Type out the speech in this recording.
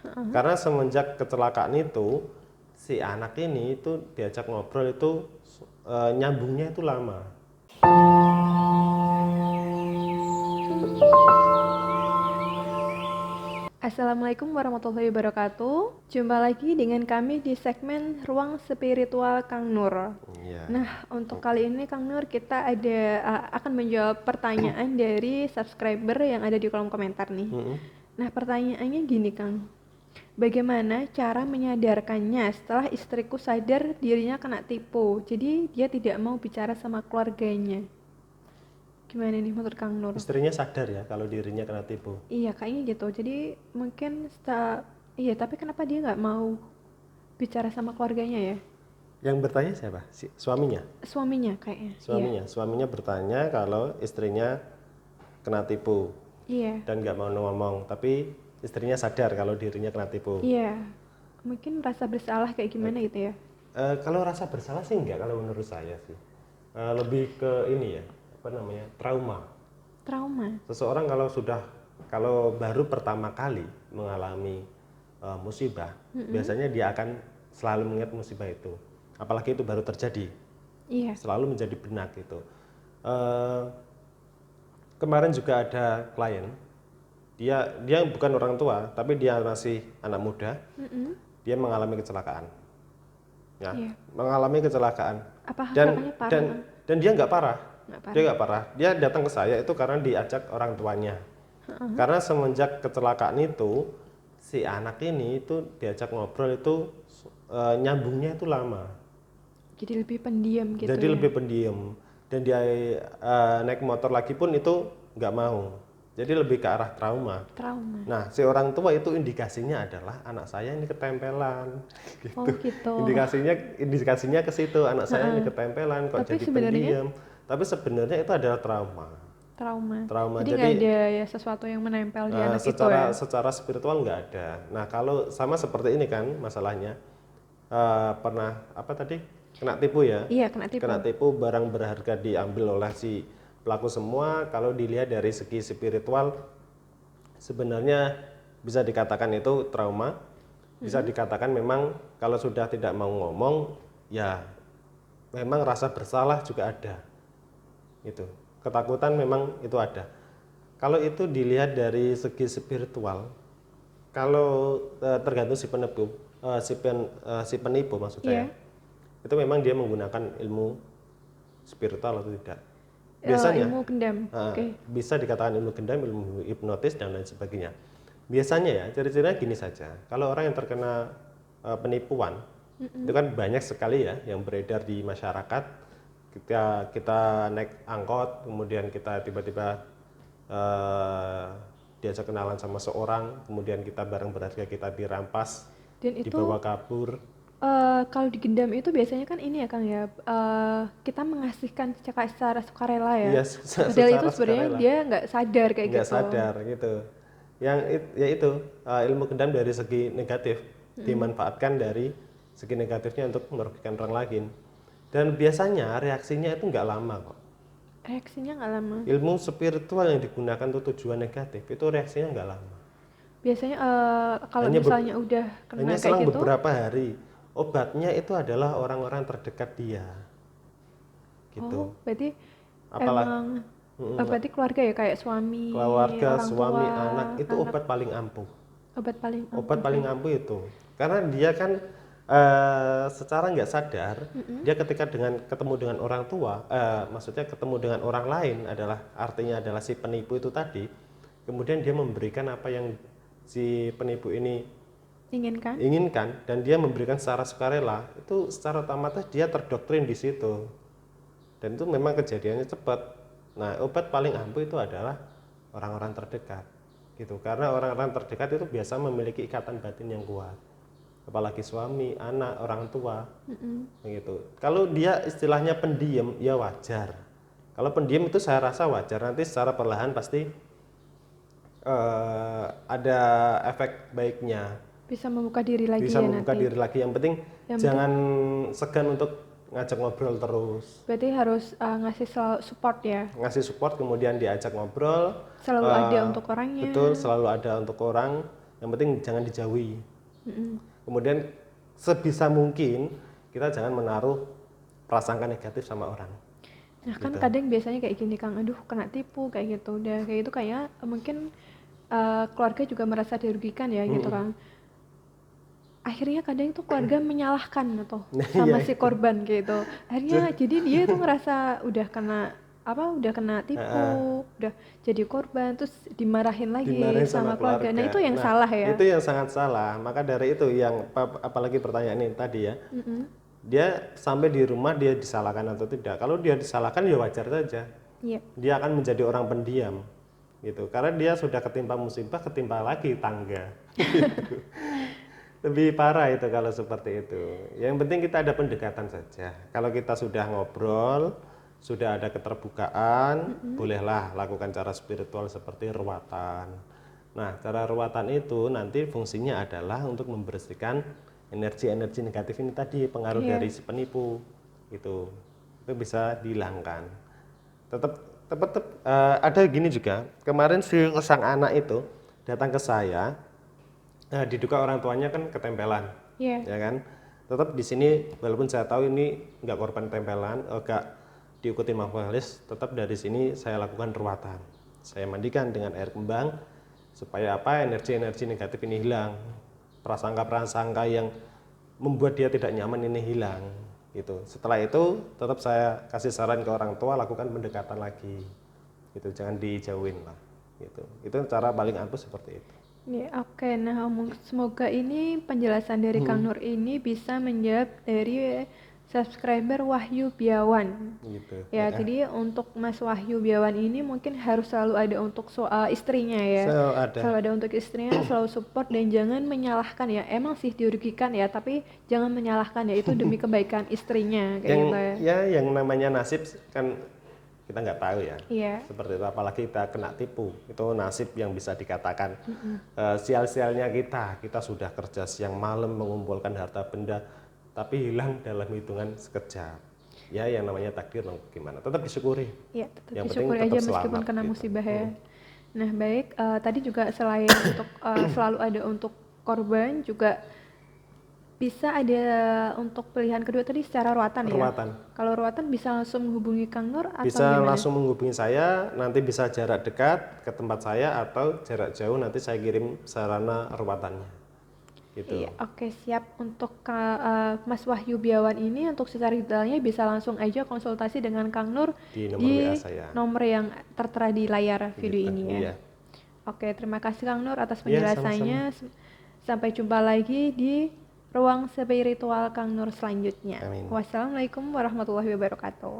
Karena semenjak kecelakaan itu, si anak ini itu diajak ngobrol itu nyambungnya itu lama. Assalamualaikum warahmatullahi wabarakatuh. Jumpa lagi dengan kami di segmen Ruang Spiritual Kang Nur. Iya. Nah, untuk kali ini Kang Nur kita akan menjawab pertanyaan dari subscriber yang ada di kolom komentar nih. Nah, pertanyaannya gini Kang. Bagaimana cara menyadarkannya setelah istriku sadar dirinya kena tipu? Jadi dia tidak mau bicara sama keluarganya. Gimana nih menurut Kang Nur? Istrinya sadar ya kalau dirinya kena tipu. Iya kayaknya gitu. Jadi mungkin iya, tapi kenapa dia nggak mau bicara sama keluarganya ya? Yang bertanya siapa? Suaminya? Suaminya kayaknya. Suaminya bertanya kalau istrinya kena tipu. Iya. Dan nggak mau ngomong, tapi istrinya sadar kalau dirinya kena tipu. Iya. Mungkin rasa bersalah kayak gimana gitu ya? Kalau rasa bersalah sih enggak, kalau menurut saya sih. Lebih ke ini ya, apa namanya, trauma. Seseorang kalau baru pertama kali mengalami musibah, biasanya dia akan selalu mengingat musibah itu. Apalagi itu baru terjadi. Iya. Selalu menjadi benak gitu. Kemarin juga ada klien, dia bukan orang tua, tapi dia masih anak muda. Dia mengalami kecelakaan. Ya, Iya. mengalami kecelakaan. Apa kecelakaannya parah? Dan dia nggak parah. Nggak parah. Dia nggak parah. Dia datang ke saya itu karena diajak orang tuanya. Karena semenjak kecelakaan itu, si anak ini itu diajak ngobrol itu nyambungnya itu lama. Jadi lebih pendiam gitu Jadi ya? lebih pendiam. Dan dia naik motor lagi pun itu nggak mau. Jadi lebih ke arah trauma. Nah, si orang tua itu indikasinya adalah anak saya ini ketempelan. Gitu. Oh gitu. Indikasinya ke situ, anak saya ini ketempelan kok jadi pendiam. Tapi sebenarnya itu adalah trauma. Jadi nggak ada ya sesuatu yang menempel di anak itu ya? Secara spiritual nggak ada. Nah, kalau sama seperti ini kan masalahnya, pernah apa tadi, kena tipu ya? Iya, kena tipu. Barang berharga diambil oleh si pelaku semua. Kalau dilihat dari segi spiritual, sebenarnya bisa dikatakan itu trauma. Bisa dikatakan memang kalau sudah tidak mau ngomong, ya memang rasa bersalah juga ada. Itu ketakutan memang itu ada. Kalau itu dilihat dari segi spiritual, kalau tergantung si penipu maksud saya, itu memang dia menggunakan ilmu spiritual atau tidak. Biasanya ilmu gendam. bisa dikatakan ilmu gendam, ilmu hipnotis dan lain sebagainya. Biasanya ya ciri-cirinya gini saja. Kalau orang yang terkena penipuan, itu kan banyak sekali ya yang beredar di masyarakat. Kita naik angkot, kemudian kita tiba-tiba diajak kenalan sama seorang, kemudian kita barang berharga kita dirampas, dan itu dibawa kabur. Kalau di gendam itu biasanya kan ini ya Kang ya, kita mengasihkan secara sukarela ya. Iya, Padahal itu sebenarnya dia nggak sadar kayak gitu. Nggak sadar gitu. Ya itu ilmu gendam dari segi negatif dimanfaatkan dari segi negatifnya untuk merugikan orang lain. Dan biasanya reaksinya itu nggak lama kok. Reaksinya nggak lama. Ilmu spiritual yang digunakan untuk tujuan negatif itu reaksinya nggak lama. Biasanya kalau misalnya udah kena hanya kayak selang gitu, beberapa hari. Obatnya itu adalah orang-orang terdekat dia. Gitu. Oh, berarti Apalagi berarti keluarga ya, kayak suami, keluarga, orang suami, tua, anak itu obat paling ampuh. Obat paling ampuh itu. Karena dia kan secara nggak sadar, dia ketika ketemu dengan orang tua, maksudnya ketemu dengan orang lain artinya adalah si penipu itu tadi, kemudian dia memberikan apa yang si penipu ini inginkan dan dia memberikan secara sukarela, itu secara otomatis dia terdoktrin di situ. Dan itu memang kejadiannya cepat. Nah, obat paling ampuh itu adalah orang-orang terdekat. Gitu. Karena orang-orang terdekat itu biasa memiliki ikatan batin yang kuat. Apalagi suami, anak, orang tua. Gitu. Kalau dia istilahnya pendiam, ya wajar. Kalau pendiam itu saya rasa wajar, nanti secara perlahan pasti ada efek baiknya. Bisa membuka diri lagi bisa ya membuka nanti. diri lagi. Yang penting jangan segan untuk ngajak ngobrol terus. Berarti harus ngasih support ya. Ngasih support, kemudian diajak ngobrol. Selalu ada untuk orangnya. Betul, selalu ada untuk orang. yang penting jangan dijauhi. Kemudian sebisa mungkin kita jangan menaruh prasangka negatif sama orang. Nah kan Gitu. kadang biasanya kayak gini Kang, aduh kena tipu kayak gitu, udah kayak itu kayak mungkin keluarga juga merasa dirugikan ya gitu Kang. Akhirnya kadang itu keluarga menyalahkan gitu sama si korban gitu. Akhirnya jadi dia itu ngerasa udah kena tipu, udah jadi korban, terus dimarahin lagi Dimarahin sama sama keluarga. Nah keluarga. itu yang Nah, salah ya. itu yang sangat salah. Maka dari itu yang apalagi pertanyaan ini tadi ya, dia sampai di rumah dia disalahkan atau tidak. Kalau dia disalahkan ya wajar saja. Iya. Dia akan menjadi orang pendiam gitu. Karena dia sudah ketimpa musibah, ketimpa lagi tangga. Lebih parah itu kalau seperti itu. Yang penting kita ada pendekatan saja. Kalau kita sudah ngobrol, sudah ada keterbukaan, bolehlah lakukan cara spiritual seperti ruatan. Nah, cara ruatan itu nanti fungsinya adalah untuk membersihkan energi-energi negatif ini tadi, pengaruh dari si penipu gitu. Itu bisa dihilangkan. Tetap ada gini juga. Kemarin si sang anak itu datang ke saya. Nah, diduga orang tuanya kan ketempelan, Iya. ya kan? Tetap di sini, walaupun saya tahu ini nggak korban tempelan, nggak diikuti mafalis, tetap dari sini saya lakukan ruatan. Saya mandikan dengan air kembang supaya apa? Energi-energi negatif ini hilang, prasangka-prasangka yang membuat dia tidak nyaman ini hilang, gitu. Setelah itu, tetap saya kasih saran ke orang tua lakukan pendekatan lagi, gitu. Jangan dijauhin lah, gitu. Itu cara paling ampuh seperti itu. Ya, oke. Nah, semoga ini penjelasan dari Kang Nur ini bisa menjawab dari subscriber Wahyu Biawan. Gitu. Ya, jadi untuk Mas Wahyu Biawan ini mungkin harus selalu ada untuk soal istrinya ya. Selalu ada untuk istrinya, selalu support dan jangan menyalahkan ya. Emang sih dirugikan ya, tapi jangan menyalahkan ya. Itu demi kebaikan istrinya kayak gitu ya. Ya, yang namanya nasib kan kita nggak tahu ya. Iya. Seperti itu, apalagi kita kena tipu, itu nasib yang bisa dikatakan. Sial-sialnya kita sudah kerja siang malam mengumpulkan harta benda, tapi hilang dalam hitungan sekejap. Ya, yang namanya takdir gimana, tetap disyukuri. Iya, tetap Yang disyukuri penting aja tetap meskipun selamat, kena gitu. musibah ya. Nah, baik, tadi juga selain untuk selalu ada untuk korban, juga bisa ada untuk pilihan kedua tadi secara ruatan ya. Ruatan. Kalau ruatan bisa langsung menghubungi Kang Nur atau Bisa gimana? langsung menghubungi saya, nanti bisa jarak dekat ke tempat saya atau jarak jauh nanti saya kirim sarana ruatannya. Gitu. Iya, oke, siap. Untuk Mas Wahyu Biawan ini untuk secara detailnya bisa langsung aja konsultasi dengan Kang Nur Di nomor WA saya. nomor yang tertera di layar video Gitu, ini ya. iya. Oke, terima kasih Kang Nur atas Iya, penjelasannya. Sampai jumpa lagi di ruang spiritual Kang Nur selanjutnya. Amin. Wassalamualaikum warahmatullahi wabarakatuh.